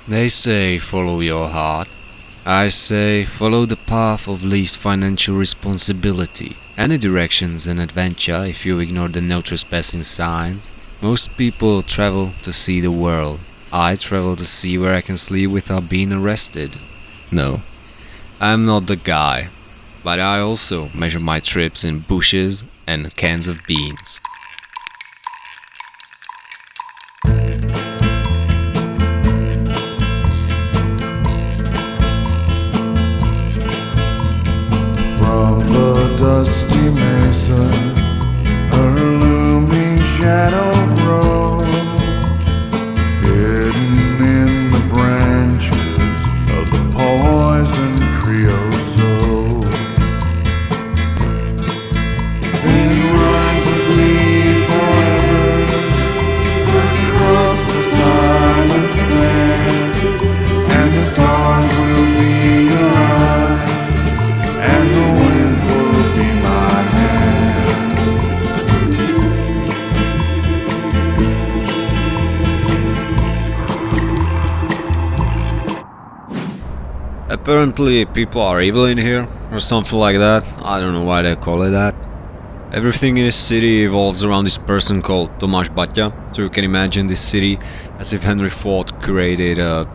They say follow your heart. I say follow the path of least financial responsibility. Any direction's an adventure if you ignore the no trespassing signs. Most people travel to see the world. I travel to see where I can sleep without being arrested. No, I'm not the guy. But I also measure my trips in bushes and cans of beans. From the dusty mesa, her looming shadow grows, hidden in the branches of the poison creosote. Then runs with me forever across the silent sand, and the stars will be your eyes, and the wind will be my hand. Apparently people are evil in here, or something like that. I don't know why they call it that. Everything in this city evolves around this person called Tomáš Baťa, so you can imagine this city as if Henry Ford created a,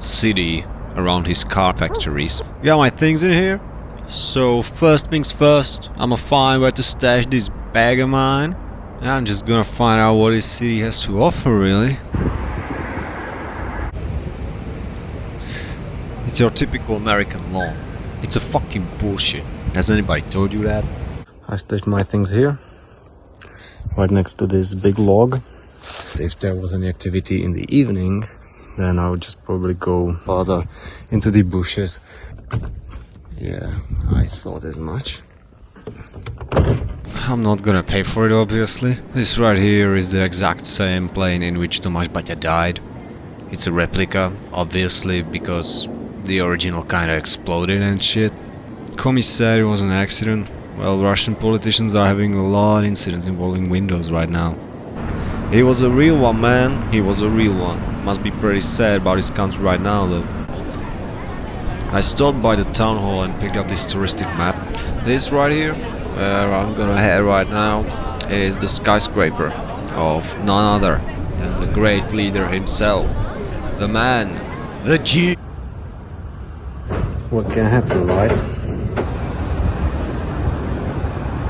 city around his car factories. Got my things in here? So first things first, I'ma find where to stash this bag of mine. I'm just gonna find out what this city has to offer, really. It's your typical American lawn. It's a fucking bullshit. Has anybody told you that? I stashed my things here, right next to this big log. If there was any activity in the evening, then I would just probably go further into the bushes. Yeah, I thought as much. I'm not gonna pay for it, obviously. This right here is the exact same plane in which Tomáš Baťa died. It's a replica, obviously, because the original kinda exploded and shit. Comey said it was an accident. Well, Russian politicians are having a lot of incidents involving windows right now. He was a real one, man. He was a real one. Must be pretty sad about his country right now, though. I stopped by the town hall and picked up this touristic map. This right here, where I'm gonna head right now, is the skyscraper of none other than the great leader himself. The man, the G. What can happen, right?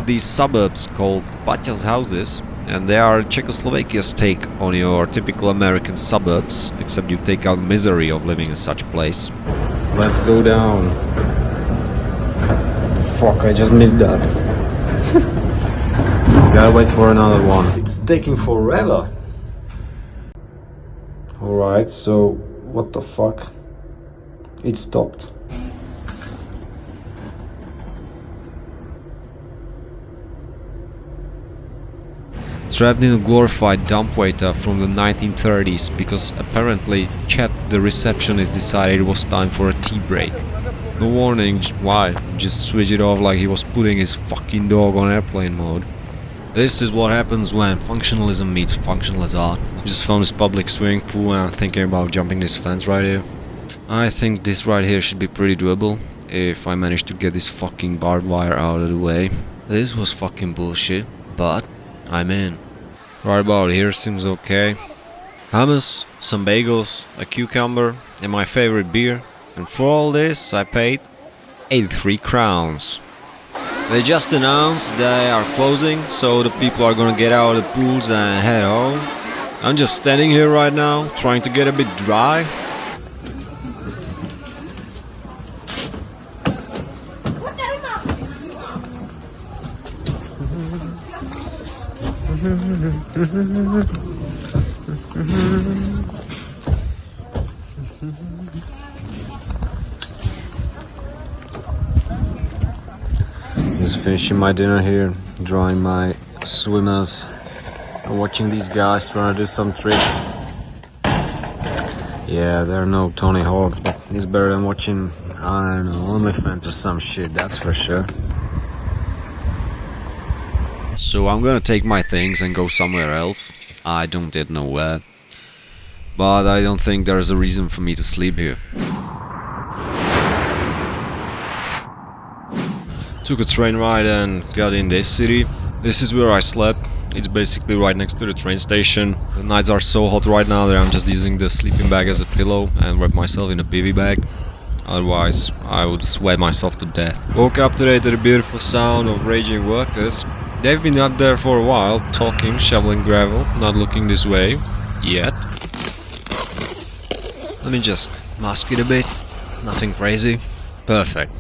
These suburbs called Baťa's houses, and they are Czechoslovakia's take on your typical American suburbs, except you take out the misery of living in such a place. Let's go down. Fuck, I just missed that. Gotta wait for another one. It's taking forever. Alright, so what the fuck? It stopped. Trapped in a glorified dumbwaiter from the 1930s because apparently Chet, the receptionist, decided it was time for a tea break. No warning, why? Just switch it off like he was putting his fucking dog on airplane mode. This is what happens when functionalism meets functionless art. Just found this public swimming pool and I'm thinking about jumping this fence right here. I think this right here should be pretty doable if I manage to get this fucking barbed wire out of the way. This was fucking bullshit, but I'm in. Right about here seems okay. Hummus, some bagels, a cucumber, and my favorite beer. And for all this I paid 83 crowns. They just announced they are closing, so the people are gonna get out of the pools and head home. I'm just standing here right now, trying to get a bit dry. Just finishing my dinner here, drawing my swimmers, and watching these guys trying to do some tricks. Yeah, there are no Tony Hawks, but it's better than watching, I don't know, OnlyFans or some shit, that's for sure. So I'm gonna take my things and go somewhere else. I don't yet know where. but I don't think there's a reason for me to sleep here. Took a train ride and got in this city. This is where I slept. It's basically right next to the train station. The nights are so hot right now that I'm just using the sleeping bag as a pillow and wrap myself in a bivy bag. Otherwise, I would sweat myself to death. Woke up today to the beautiful sound of raging workers. They've been up there for a while, talking, shoveling gravel, not looking this way. Yet. Let me just mask it a bit. Nothing crazy. Perfect.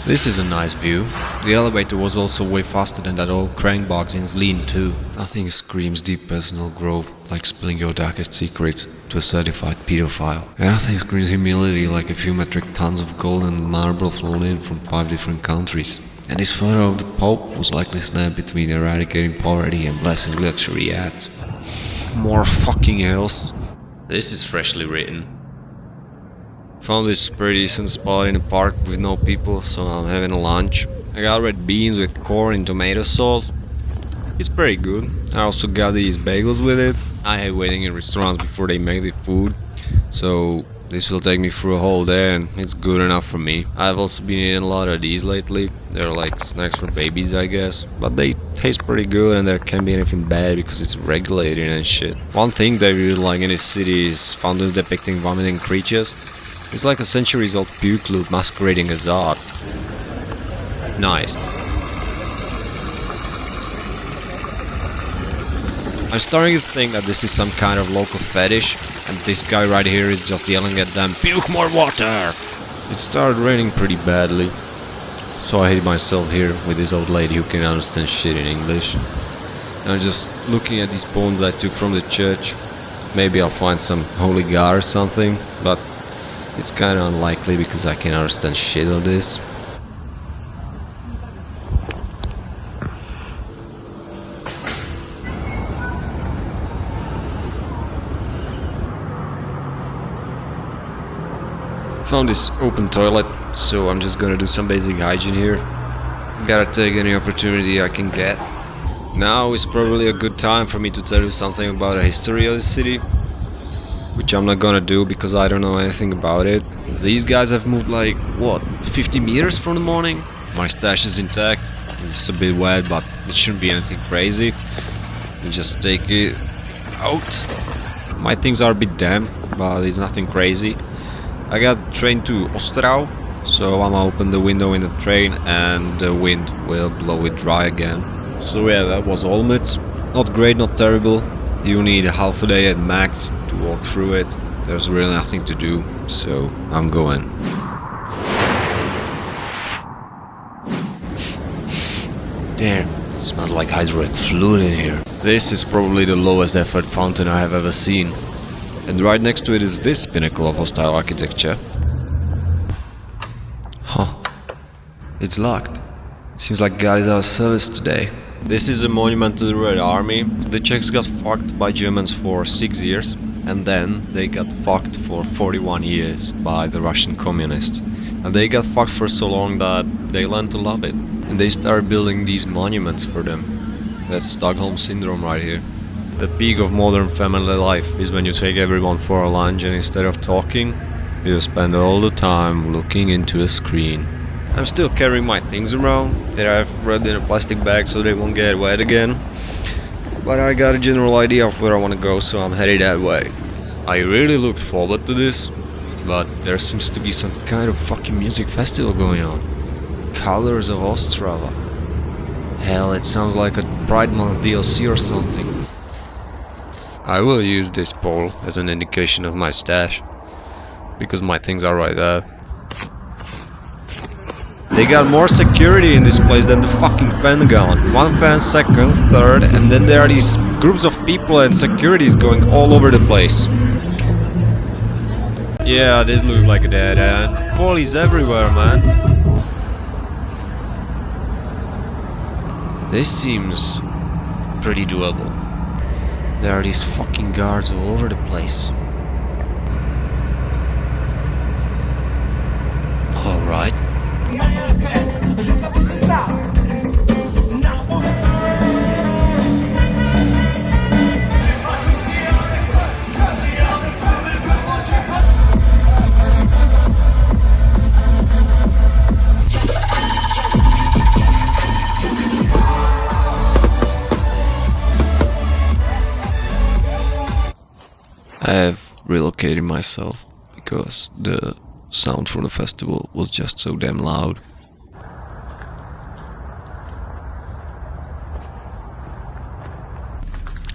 This is a nice view. The elevator was also way faster than that old crank box in Zlín too. Nothing screams deep personal growth like spilling your darkest secrets to a certified pedophile. And nothing screams humility like a few metric tons of gold and marble flown in from 5 different countries. And this photo of the Pope was likely snapped between eradicating poverty and blessing luxury ads. More fucking else. This is freshly written. Found this pretty decent spot in the park with no people, so I'm having a lunch. I got red beans with corn and tomato sauce. It's pretty good. I also got these bagels with it. I hate waiting in restaurants before they make the food, so this will take me through a whole day and it's good enough for me. I've also been eating a lot of these lately. They're like snacks for babies, I guess, but they taste pretty good and there can't be anything bad because it's regulated and shit. One thing they really like in this city is fountains depicting vomiting creatures. It's like a centuries-old puke loop masquerading as art. Nice. I'm starting to think that this is some kind of local fetish, and this guy right here is just yelling at them, "Puke more water!" It started raining pretty badly, so I hid myself here with this old lady who can understand shit in English. And I'm just looking at these poems I took from the church. Maybe I'll find some holy god or something, but it's kinda unlikely because I can't understand shit of this. Found this open toilet, so I'm just gonna do some basic hygiene here. Gotta take any opportunity I can get. Now is probably a good time for me to tell you something about the history of the city, which I'm not gonna do because I don't know anything about it. These guys have moved like, what, 50 meters from the morning? My stash is intact. It's a bit wet, but it shouldn't be anything crazy. You just take it out. My things are a bit damp, but it's nothing crazy. I got train to Ostrava, so I'm gonna open the window in the train and the wind will blow it dry again. So yeah, that was Olomouc. Not great, not terrible. You need a half a day at max to walk through it. There's really nothing to do, so I'm going. Damn, it smells like hydraulic fluid in here. This is probably the lowest effort fountain I have ever seen. And right next to it is this pinnacle of hostile architecture. Huh. It's locked. Seems like God is out of service today. This is a monument to the Red Army. The Czechs got fucked by Germans for 6 years, and then they got fucked for 41 years by the Russian communists. And they got fucked for so long that they learned to love it. And they started building these monuments for them. That's Stockholm Syndrome right here. The peak of modern family life is when you take everyone for a lunch and instead of talking, you spend all the time looking into a screen. I'm still carrying my things around that I've wrapped in a plastic bag so they won't get wet again. But I got a general idea of where I want to go, so I'm headed that way. I really looked forward to this, but there seems to be some kind of fucking music festival going on. Colors of Ostrava. Hell, it sounds like a Pride Month DLC or something. I will use this pole as an indication of my stash, because my things are right there. They got more security in this place than the fucking Pentagon. One fan, second, third, and then there are these groups of people and securities going all over the place. Yeah, this looks like a dead end. Police everywhere, man. This seems pretty doable. There are these fucking guards all over the place. Alright. I have relocated myself because the sound for the festival was just so damn loud.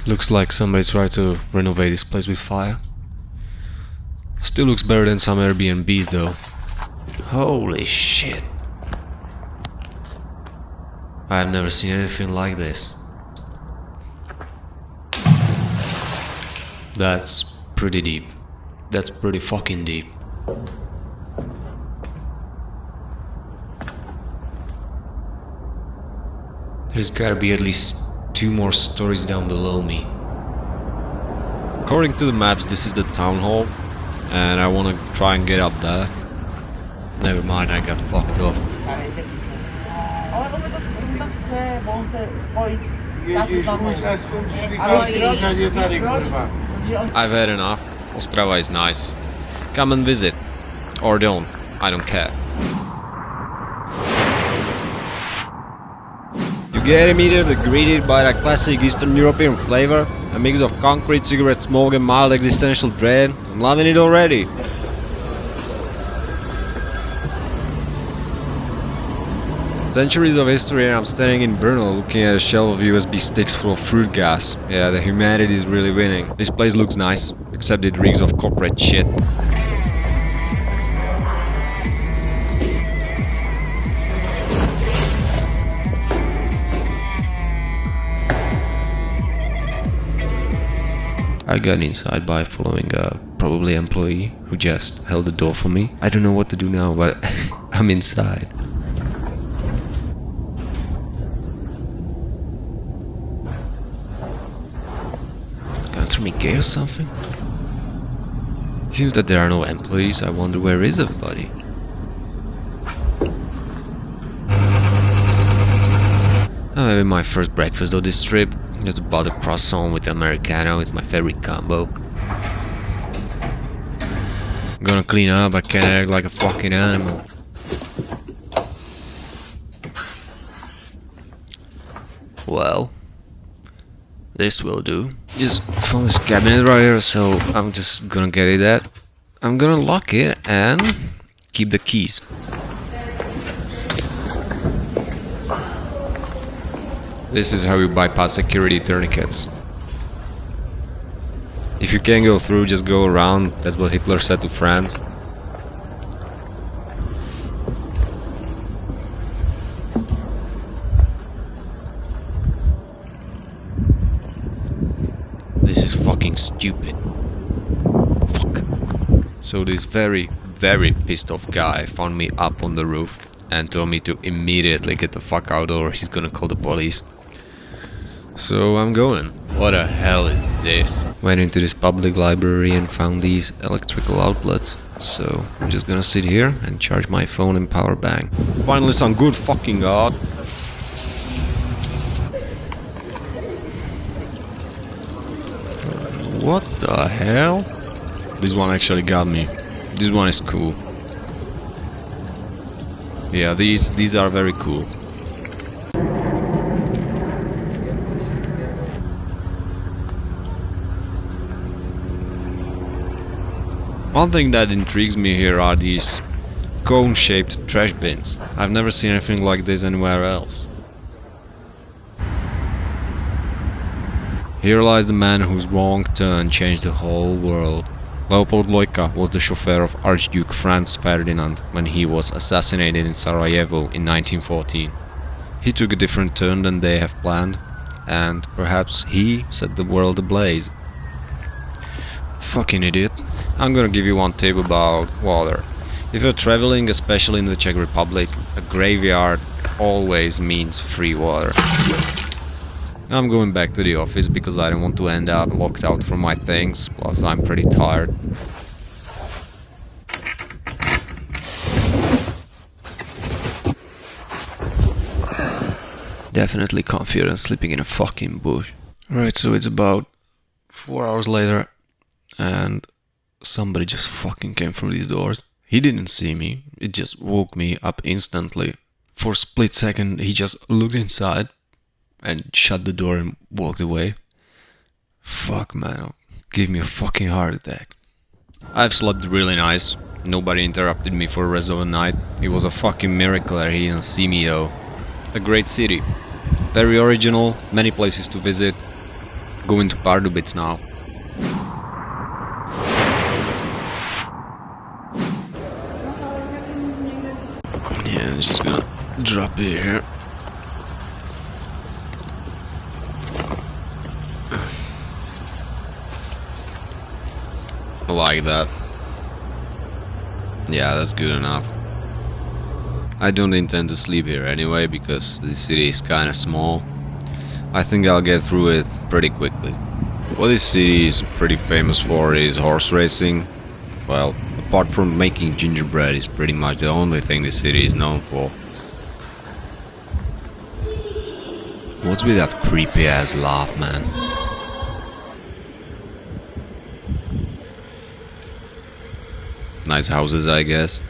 Looks like somebody tried to renovate this place with fire. Still looks better than some Airbnbs though. Holy shit. I've never seen anything like this. That's pretty deep. That's pretty fucking deep. There's gotta be at least 2 more stories down below me. According to the maps, this is the town hall, and I wanna try and get up there. Never mind, I got fucked off. I've had enough. Ostrava is nice. Come and visit. Or don't. I don't care. You get immediately greeted by that classic Eastern European flavor. A mix of concrete, cigarette smoke and mild existential dread. I'm loving it already. Centuries of history, and I'm standing in Brno looking at a shelf of USB sticks full of fruit gas. Yeah, the humanity is really winning. This place looks nice, except it reeks of corporate shit. I got inside by following a probably employee who just held the door for me. I don't know what to do now, but I'm inside. Answer me gay or something? Seems that there are no employees. I wonder where is everybody? Maybe my first breakfast of this trip. Just a butter croissant with Americano is my favorite combo. I'm gonna clean up, I can't act like a fucking animal. Well, this will do. Just found this cabinet right here, so I'm just gonna get it at. I'm gonna lock it and keep the keys. This is how you bypass security tourniquets. If you can't go through, just go around. That's what Hitler said to France. This is fucking stupid. Fuck. So this very pissed off guy found me up on the roof and told me to immediately get the fuck out or he's gonna call the police. So I'm going. What the hell is this? Went into this public library and found these electrical outlets. So I'm just gonna sit here and charge my phone and power bank. Finally some good fucking art. What the hell? This one actually got me. This one is cool. Yeah, these are very cool. One thing that intrigues me here are these cone-shaped trash bins. I've never seen anything like this anywhere else. Here lies the man whose wrong turn changed the whole world. Leopold Lojka was the chauffeur of Archduke Franz Ferdinand when he was assassinated in Sarajevo in 1914. He took a different turn than they have planned, and perhaps he set the world ablaze. Fucking idiot. I'm gonna give you one tip about water. If you're traveling, especially in the Czech Republic, a graveyard always means free water. I'm going back to the office because I don't want to end up locked out from my things, plus I'm pretty tired. Definitely comfier than sleeping in a fucking bush. Right, so it's about 4 hours later and somebody just fucking came through these doors. He didn't see me, it just woke me up instantly. For a split second he just looked inside and shut the door and walked away. Fuck man, give me a fucking heart attack. I've slept really nice. Nobody interrupted me for the rest of the night. It was a fucking miracle that he didn't see me though. A great city. Very original, many places to visit. Going to Pardubice now. Yeah, I'm just gonna drop it here. Like that. Yeah, that's good enough. I don't intend to sleep here anyway because the city is kinda small. I think I'll get through it pretty quickly. What this city is pretty famous for is horse racing. Well, apart from making gingerbread is pretty much the only thing the city is known for. What's with that creepy ass laugh, man? Nice houses, I guess.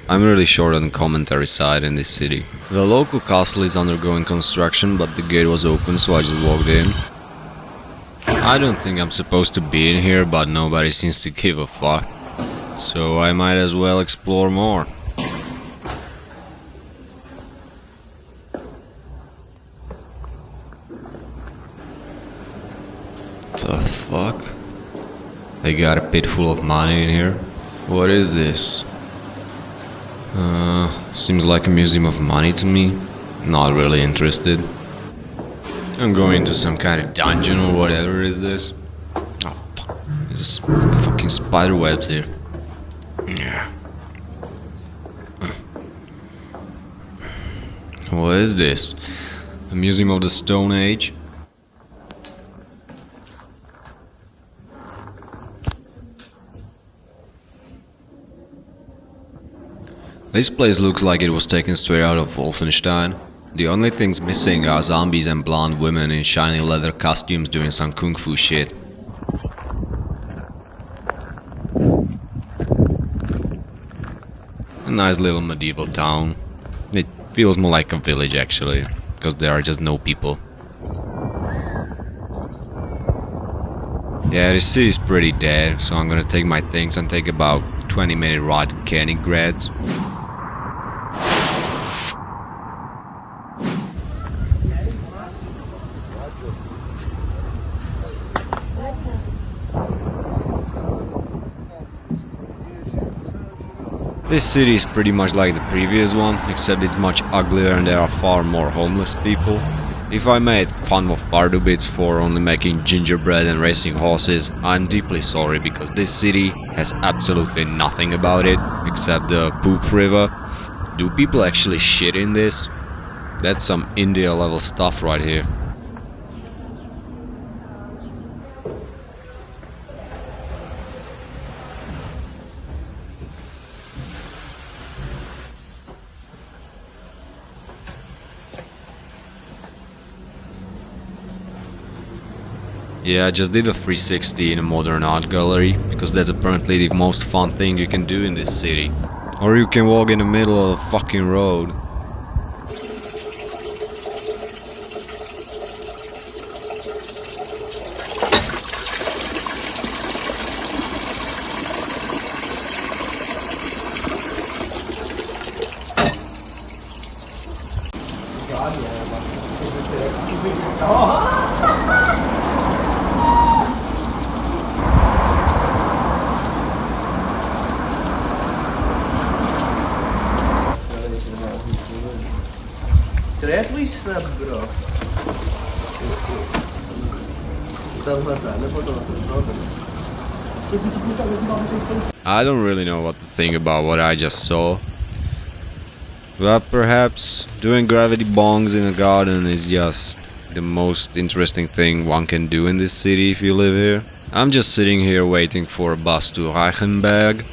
I'm really short on the commentary side in this city. The local castle is undergoing construction, but the gate was open, so I just walked in. I don't think I'm supposed to be in here, but nobody seems to give a fuck. So I might as well explore more. The fuck? They got a pit full of money in here. What is this? Seems like a museum of money to me. Not really interested. I'm going to some kind of dungeon or whatever is this. Oh fuck. There's fucking spider webs here. Yeah. What is this? A museum of the Stone Age? This place looks like it was taken straight out of Wolfenstein. The only things missing are zombies and blonde women in shiny leather costumes doing some kung fu shit. A nice little medieval town. It feels more like a village actually, because there are just no people. Yeah, this city's pretty dead, so I'm gonna take my things and take about 20-minute ride to Kaliningrad. This city is pretty much like the previous one, except it's much uglier and there are far more homeless people. If I made fun of Pardubice for only making gingerbread and racing horses, I'm deeply sorry because this city has absolutely nothing about it, except the poop river. Do people actually shit in this? That's some India level stuff right here. Yeah, I just did a 360 in a modern art gallery, because that's apparently the most fun thing you can do in this city. Or you can walk in the middle of the fucking road. Kde je tvůj snap, bro? Tamhle ta, nebo to? I don't really know what to think about what I just saw. But perhaps doing gravity bongs in a garden is just the most interesting thing one can do in this city if you live here. I'm just sitting here waiting for a bus to Reichenberg,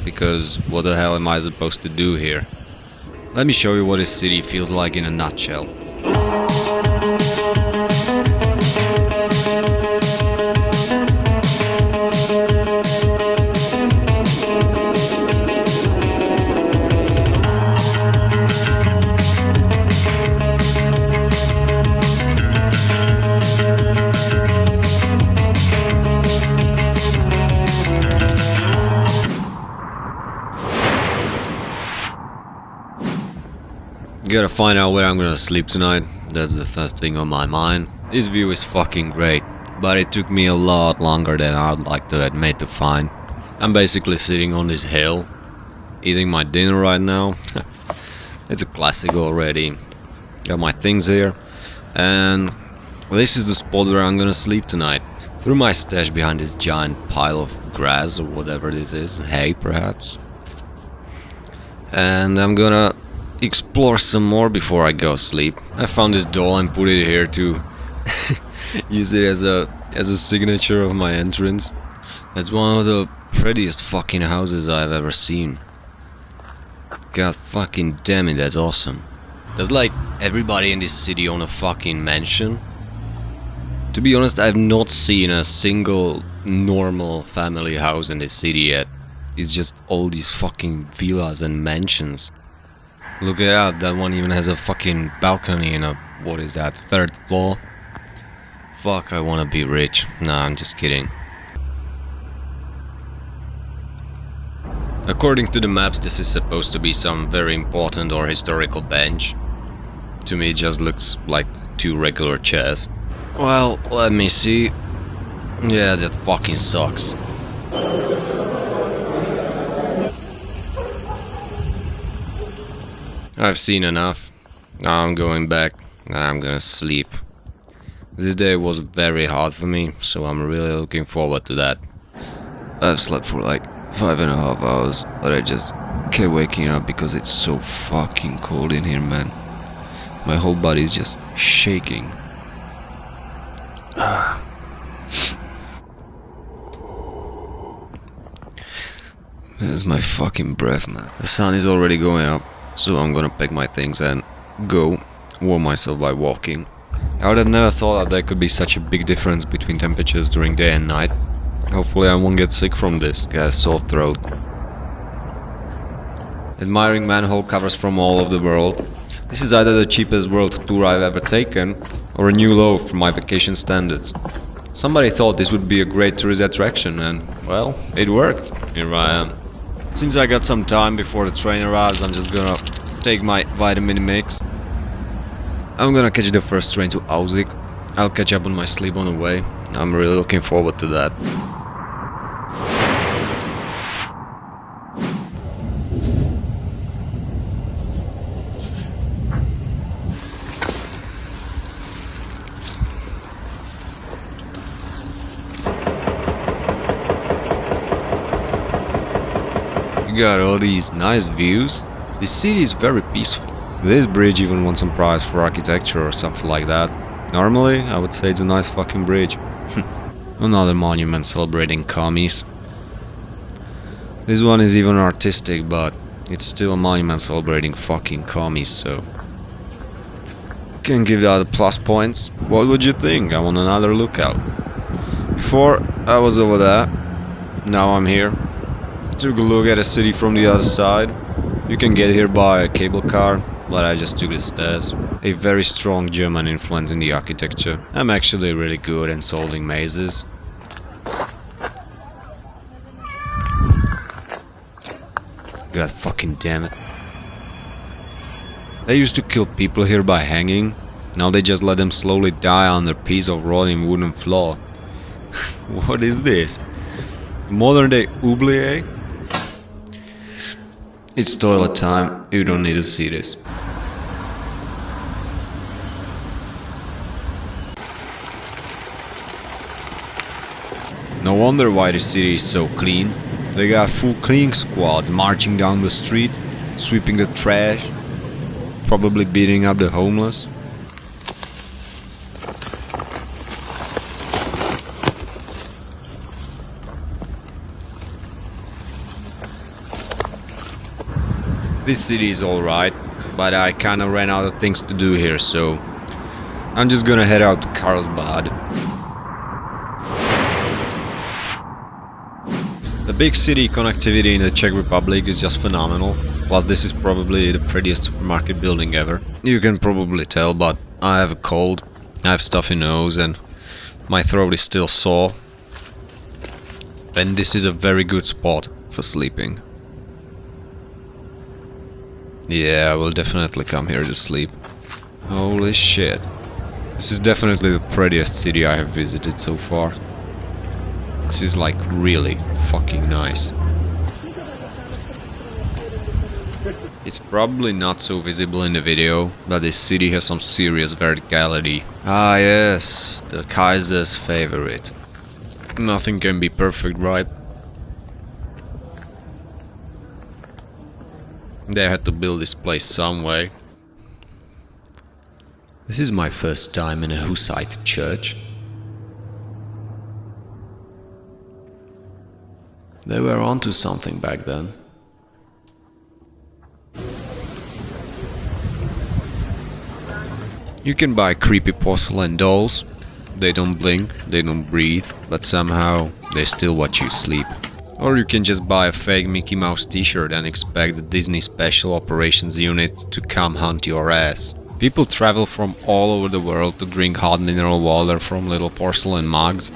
because what the hell am I supposed to do here? Let me show you what this city feels like in a nutshell. Gotta find out where I'm gonna sleep tonight. That's the first thing on my mind. This view is fucking great, but it took me a lot longer than I'd like to admit to find. I'm basically sitting on this hill, eating my dinner right now. It's a classic already. Got my things here, and this is the spot where I'm gonna sleep tonight. Through my stash behind this giant pile of grass or whatever this is, hay perhaps. And I'm gonna explore some more before I go sleep. I found this doll and put it here to use it as a signature of my entrance. It's one of the prettiest fucking houses I've ever seen. God fucking damn it, that's awesome. Does like everybody in this city own a fucking mansion? To be honest, I've not seen a single normal family house in this city yet. It's just all these fucking villas and mansions. Look at that one even has a fucking balcony in a, what is that, 3rd floor? Fuck, I wanna be rich. Nah, I'm just kidding. According to the maps, this is supposed to be some very important or historical bench. To me, it just looks like 2 regular chairs. Well, let me see. Yeah, that fucking sucks. I've seen enough. Now I'm going back and I'm gonna sleep. This day was very hard for me, so I'm really looking forward to that. I've slept for like 5.5 hours, but I just kept waking up because it's so fucking cold in here, man. My whole body is just shaking. There's my fucking breath, man. The sun is already going up, so I'm gonna pack my things and go warm myself by walking. I would have never thought that there could be such a big difference between temperatures during day and night. Hopefully I won't get sick from this. Got a sore throat. Admiring manhole covers from all over the world. This is either the cheapest world tour I've ever taken, or a new low for my vacation standards. Somebody thought this would be a great tourist attraction and, well, it worked. Here I am. Since I got some time before the train arrives, I'm just gonna take my vitamin mix. I'm gonna catch the first train to Auzik. I'll catch up on my sleep on the way. I'm really looking forward to that. You got all these nice views. The city is very peaceful. This bridge even won some prize for architecture or something like that. Normally, I would say it's a nice fucking bridge. Another monument celebrating commies. This one is even artistic, but it's still a monument celebrating fucking commies, so... Can give that a plus points. What would you think? I want another lookout. Before, I was over there. Now I'm here. Took a look at the city from the other side. You can get here by a cable car, but I just took the stairs. A very strong German influence in the architecture. I'm actually really good at solving mazes. God fucking damn it. They used to kill people here by hanging. Now they just let them slowly die on their piece of rotting wooden floor. What is this? Modern day oubliette? It's toilet time. You don't need to see this. No wonder why the city is so clean. They got full cleaning squads marching down the street, sweeping the trash, probably beating up the homeless. This city is alright, but I kinda ran out of things to do here, so I'm just gonna head out to Carlsbad. The big city connectivity in the Czech Republic is just phenomenal. Plus this is probably the prettiest supermarket building ever. You can probably tell, but I have a cold, I have stuffy nose and my throat is still sore. And this is a very good spot for sleeping. Yeah, I will definitely come here to sleep. Holy shit. This is definitely the prettiest city I have visited so far. This is like really fucking nice. It's probably not so visible in the video, but this city has some serious verticality. Ah yes, the Kaiser's favorite. Nothing can be perfect, right? They had to build this place some way. This is my first time in a Hussite church. They were onto something back then. You can buy creepy porcelain dolls. They don't blink, they don't breathe, but somehow they still watch you sleep. Or you can just buy a fake Mickey Mouse t-shirt and expect the Disney Special Operations Unit to come hunt your ass. People travel from all over the world to drink hot mineral water from little porcelain mugs.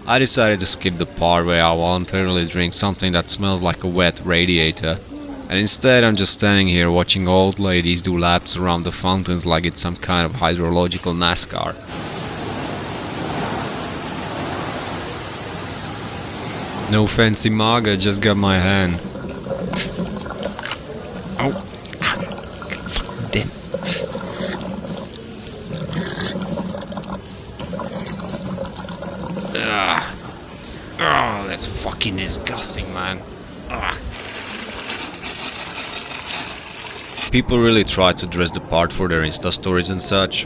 I decided to skip the part where I voluntarily drink something that smells like a wet radiator. And instead I'm just standing here watching old ladies do laps around the fountains like it's some kind of hydrological NASCAR. No fancy mug, I just got my hand. Oh, fuck, damn. Oh, that's fucking disgusting, man. Ugh. People really try to dress the part for their Insta stories and such.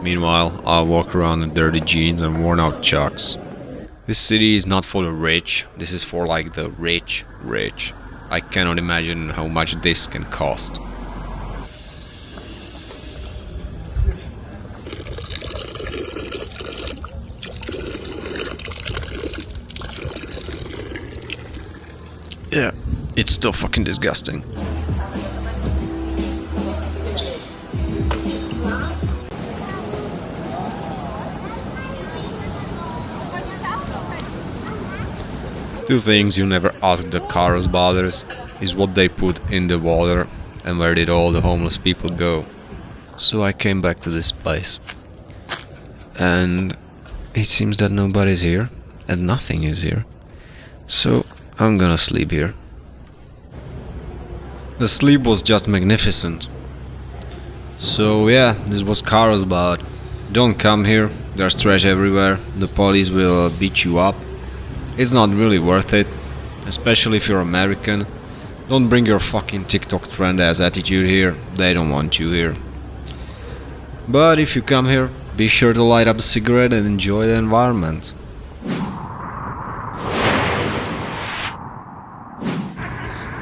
Meanwhile, I walk around in dirty jeans and worn out chucks. This city is not for the rich, this is for like the rich. I cannot imagine how much this can cost. Yeah, it's still fucking disgusting. Two things you never ask the Karlovy is what they put in the water and where did all the homeless people go. So I came back to this place. And it seems that nobody's here and nothing is here. So I'm gonna sleep here. The sleep was just magnificent. So yeah, this was Karlovy. Don't come here, there's trash everywhere, the police will beat you up. It's not really worth it, especially if you're American. Don't bring your fucking TikTok trend ass attitude here, they don't want you here. But if you come here, be sure to light up a cigarette and enjoy the environment.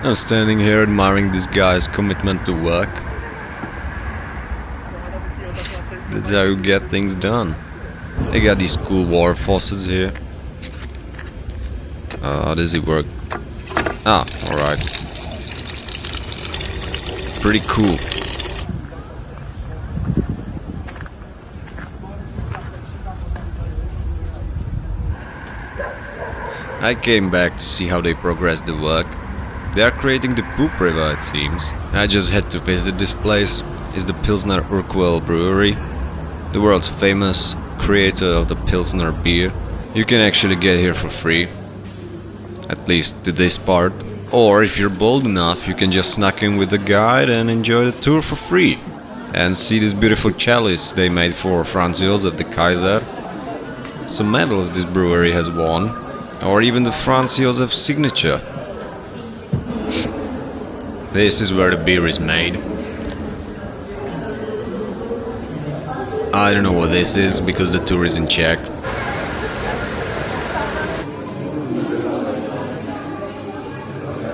I'm standing here admiring this guy's commitment to work. That's how you get things done. They got these cool water faucets here. How does it work? Ah, alright. Pretty cool. I came back to see how they progress the work. They are creating the poop river, it seems. I just had to visit this place. It's the Pilsner Urquell brewery, the world's famous creator of the Pilsner beer. You can actually get here for free. At least to this part. Or if you're bold enough, you can just snuck in with the guide and enjoy the tour for free. And see this beautiful chalice they made for Franz Josef the Kaiser. Some medals this brewery has won. Or even the Franz Josef signature. This is where the beer is made. I don't know what this is because the tour is in Czech.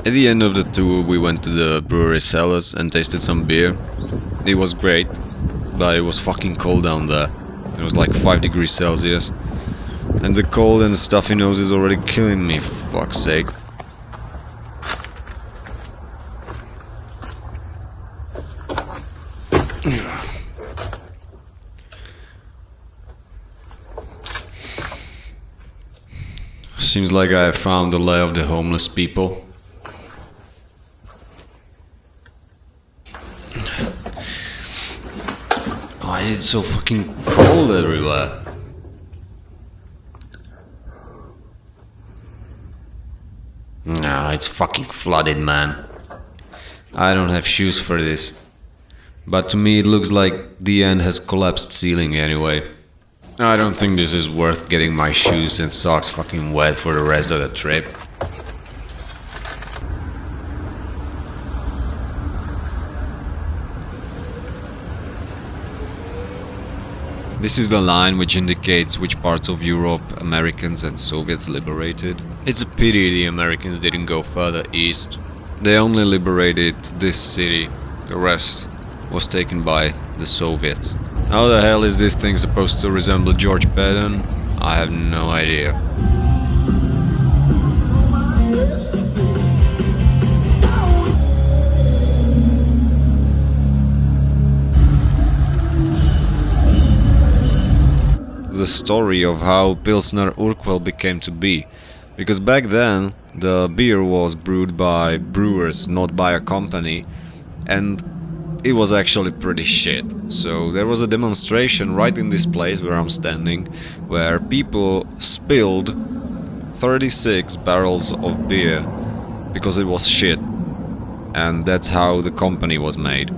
At the end of the tour we went to the brewery cellars and tasted some beer. It was great, but it was fucking cold down there. It was like 5 degrees Celsius. And the cold and the stuffy nose is already killing me, for fuck's sake. Seems like I have found the lair of the homeless people. is it so fucking cold everywhere? Nah, it's fucking flooded, man. I don't have shoes for this. But to me it looks like the end has collapsed ceiling anyway. I don't think this is worth getting my shoes and socks fucking wet for the rest of the trip. This is the line which indicates which parts of Europe Americans and Soviets liberated. It's a pity the Americans didn't go further east. They only liberated this city. The rest was taken by the Soviets. How the hell is this thing supposed to resemble George Patton? I have no idea. The story of how Pilsner Urquell became to be, because back then the beer was brewed by brewers, not by a company, and it was actually pretty shit. So there was a demonstration right in this place where I'm standing, where people spilled 36 barrels of beer because it was shit, and that's how the company was made.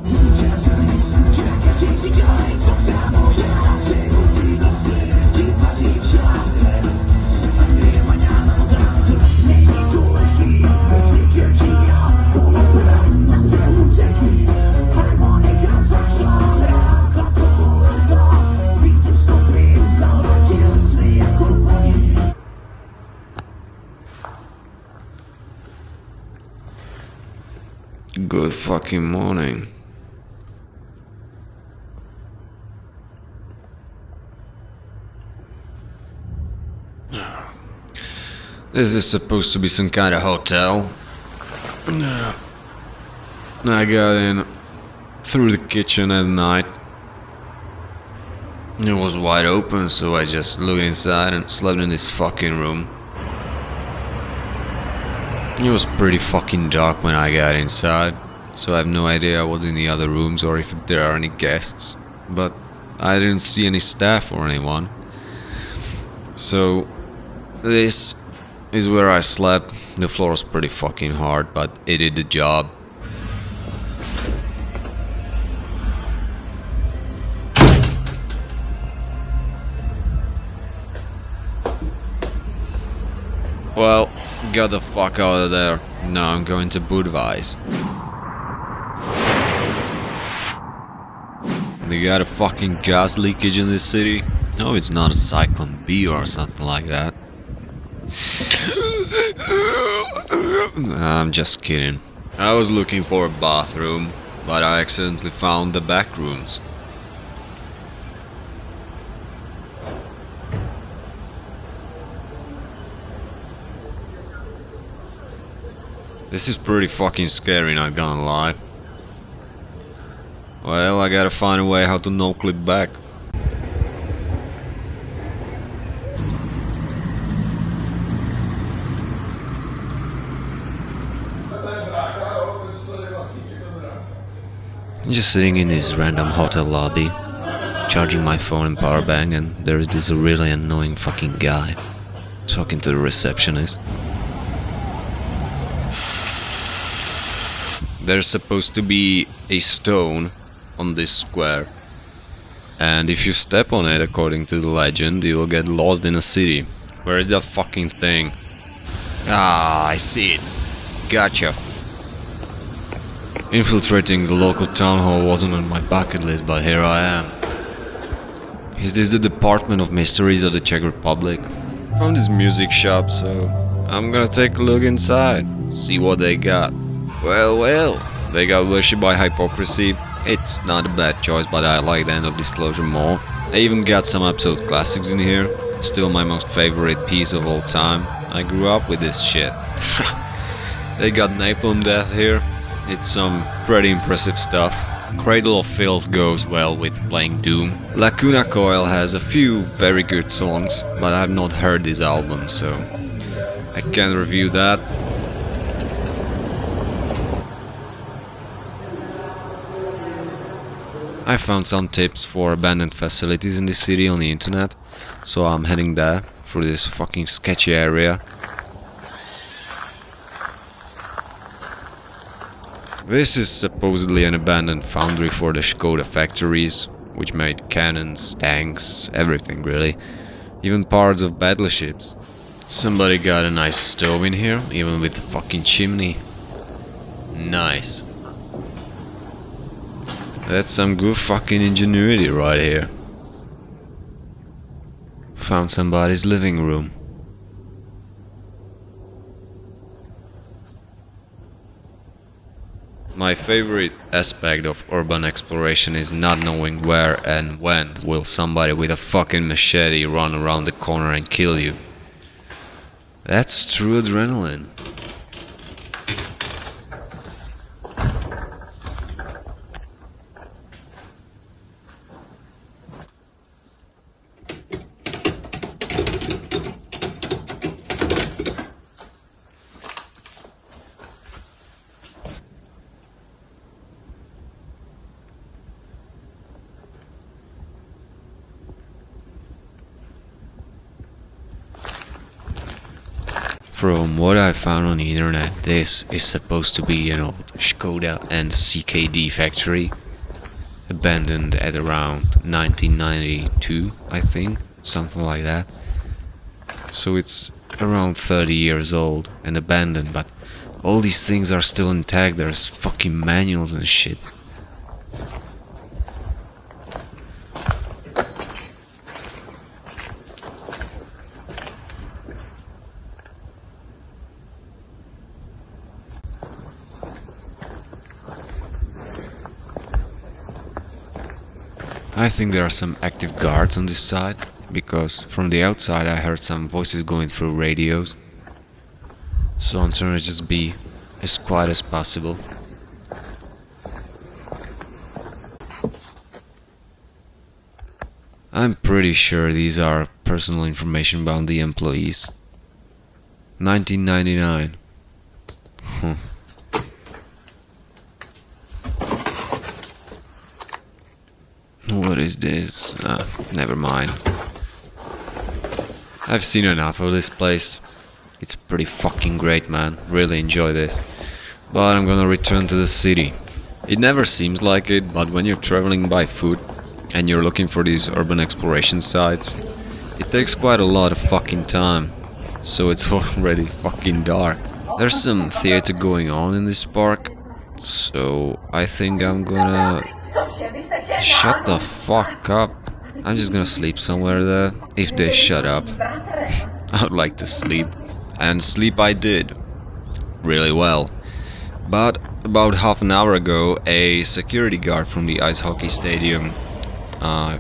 Good fucking morning. This is supposed to be some kind of hotel. I got in through the kitchen at night. It was wide open, so I just looked inside and slept in this fucking room. It was pretty fucking dark when I got inside, so I have no idea what's in the other rooms or if there are any guests, but I didn't see any staff or anyone. So this is where I slept. The floor was pretty fucking hard, but it did the job. Well, got the fuck out of there. Now I'm going to Budweis. They got a fucking gas leakage in this city? No, it's not a Cyclone B or something like that. Nah, I'm just kidding. I was looking for a bathroom, but I accidentally found the back rooms. This is pretty fucking scary, not gonna lie. Well, I gotta find a way how to no-clip back. I'm just sitting in this random hotel lobby, charging my phone and power bank, and there is this really annoying fucking guy talking to the receptionist. There's supposed to be a stone on this square, and if you step on it, according to the legend, you'll get lost in a city. Where is that fucking thing? Ah, I see it. Gotcha. Infiltrating the local town hall wasn't on my bucket list, but here I am. Is this the Department of Mysteries of the Czech Republic? Found this music shop, so I'm gonna take a look inside, see what they got. Well, they got Worship by Hypocrisy. It's not a bad choice, but I like the End of Disclosure more. They even got some absolute classics in here. Still my most favorite piece of all time. I grew up with this shit. They got Napalm Death here. It's some pretty impressive stuff. Cradle of Filth goes well with playing Doom. Lacuna Coil has a few very good songs, but I have not heard this album, so I can't review that. I found some tips for abandoned facilities in the city on the internet, so I'm heading there through this fucking sketchy area. This is supposedly an abandoned foundry for the Škoda factories, which made cannons, tanks, everything really, even parts of battleships. Somebody got a nice stove in here, even with the fucking chimney. Nice. That's some good fucking ingenuity right here. Found somebody's living room. My favorite aspect of urban exploration is not knowing where and when will somebody with a fucking machete run around the corner and kill you. That's true adrenaline. From what I found on the internet, this is supposed to be an old Škoda and CKD factory, abandoned at around 1992, I think, something like that. So it's around 30 years old and abandoned, but all these things are still intact. There's fucking manuals and shit. I think there are some active guards on this side, because from the outside I heard some voices going through radios. So I'm trying to just be as quiet as possible. I'm pretty sure these are personal information about the employees. 1999. What is this? Never mind. I've seen enough of this place. It's pretty fucking great, man. Really enjoy this. But I'm gonna return to the city. It never seems like it, but when you're traveling by foot and you're looking for these urban exploration sites, it takes quite a lot of fucking time. So it's already fucking dark. There's some theater going on in this park, so I think I'm gonna... Shut the fuck up. I'm just gonna sleep somewhere there. If they shut up. I would like to sleep. And sleep I did. Really well. But about half an hour ago, a security guard from the ice hockey stadium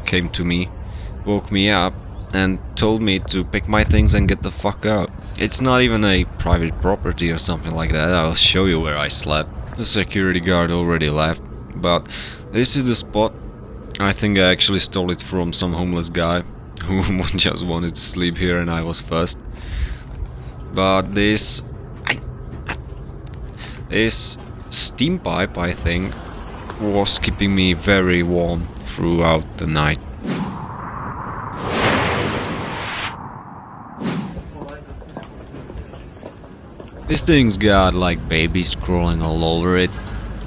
came to me, woke me up, and told me to pick my things and get the fuck out. It's not even a private property or something like that. I'll show you where I slept. The security guard already left, but this is the spot. I think I actually stole it from some homeless guy who just wanted to sleep here and I was first. But this steam pipe, I think, was keeping me very warm throughout the night. This thing's got like babies crawling all over it.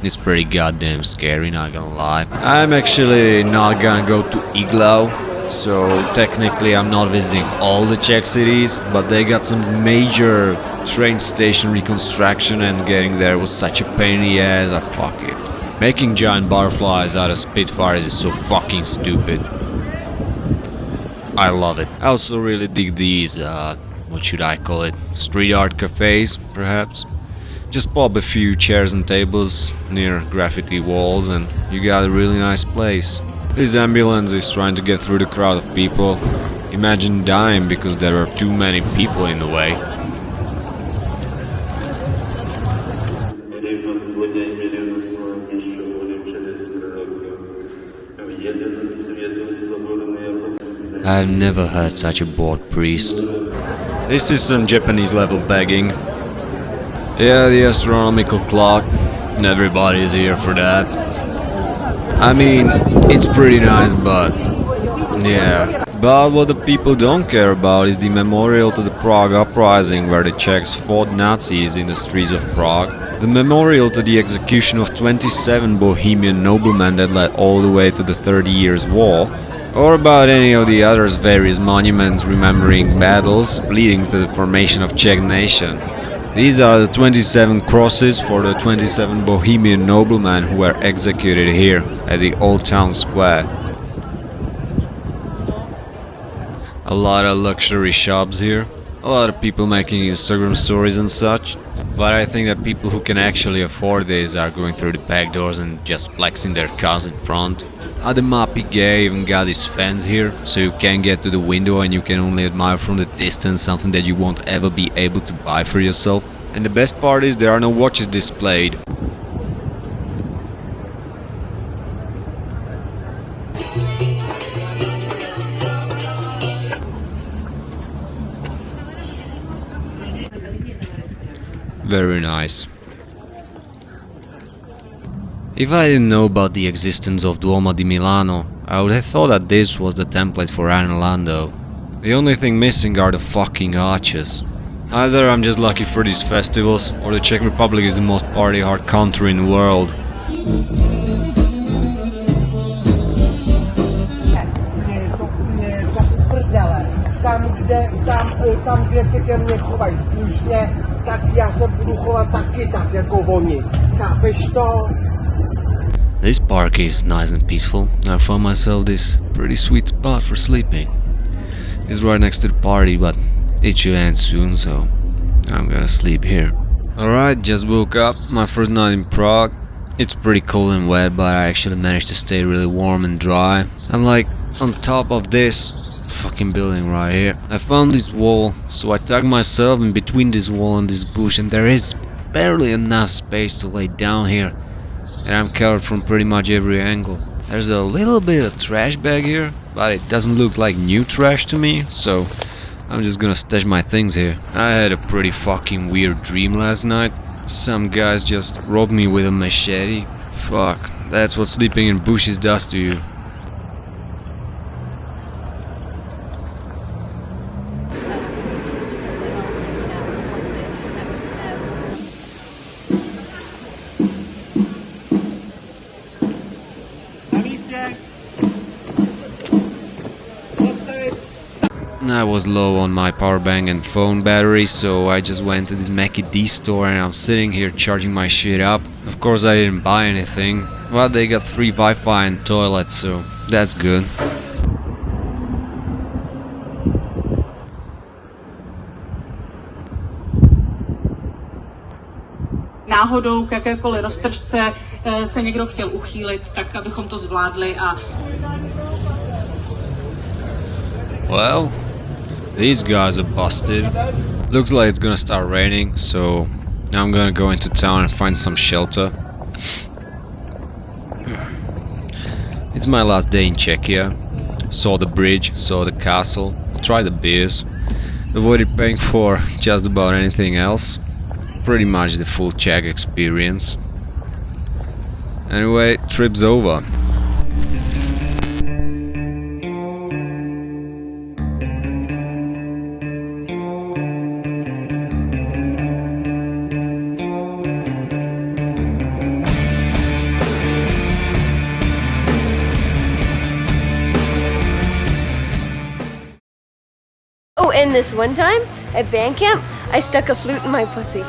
It's pretty goddamn scary, not gonna lie. I'm actually not gonna go to Iglau, so technically I'm not visiting all the Czech cities, but they got some major train station reconstruction and getting there was such a pain in the ass, fuck it. Making giant butterflies out of Spitfires is so fucking stupid. I love it. I also really dig these, what should I call it? Street art cafes, perhaps? Just pop a few chairs and tables near graffiti walls and you got a really nice place. This ambulance is trying to get through the crowd of people. Imagine dying because there are too many people in the way. I've never heard such a bored priest. This is some Japanese level begging. Yeah, the astronomical clock. Everybody is here for that. I mean, it's pretty nice, but yeah. But what the people don't care about is the memorial to the Prague uprising where the Czechs fought Nazis in the streets of Prague. The memorial to the execution of 27 Bohemian noblemen that led all the way to the 30 Years' War. Or about any of the others various monuments remembering battles leading to the formation of Czech nation. These are the 27 crosses for the 27 Bohemian noblemen who were executed here at the Old Town Square. A lot of luxury shops here, a lot of people making Instagram stories and such, but I think that people who can actually afford this are going through the back doors and just flexing their cars in front. Ademapi Gay even got his fans here, so you can get to the window and you can only admire from the distance something that you won't ever be able to buy for yourself. And the best part is there are no watches displayed. Very nice. If I didn't know about the existence of Duomo di Milano, I would have thought that this was the template for Orlando. The only thing missing are the fucking arches. Either I'm just lucky for these festivals, or the Czech Republic is the most party-hard country in the world. Tam, kde se ke mně chovají slušně, tak já se budu chovat taky tak jako oni. Chápeš to? This park is nice and peaceful. I found myself this pretty sweet spot for sleeping. It's right next to the party, but it should end soon, so I'm gonna sleep here. Alright, just woke up, my first night in Prague. It's pretty cold and wet, but I actually managed to stay really warm and dry. I'm like on top of this fucking building right here. I found this wall, so I tucked myself in between this wall and this bush, and there is barely enough space to lay down here, and I'm covered from pretty much every angle. There's a little bit of trash bag here, but it doesn't look like new trash to me, so I'm just gonna stash my things here. I had a pretty fucking weird dream last night. Some guys just robbed me with a machete. Fuck, that's what sleeping in bushes does to you. I was low on my power bank and phone battery, so I just went to this Mackie D store and I'm sitting here charging my shit up. Of course I didn't buy anything, but they got free Wi-Fi and toilets, so that's good. Náhodou k jakékoliv roztržce se někdo chtěl uchýlit, tak abychom to zvládli a... Well, these guys are busted. Looks like it's gonna start raining, so I'm gonna go into town and find some shelter. It's my last day in Czechia. Saw the bridge, saw the castle, tried the beers. Avoided paying for just about anything else. Pretty much the full Czech experience. Anyway, trip's over. Oh, and this one time at band camp, I stuck a flute in my pussy.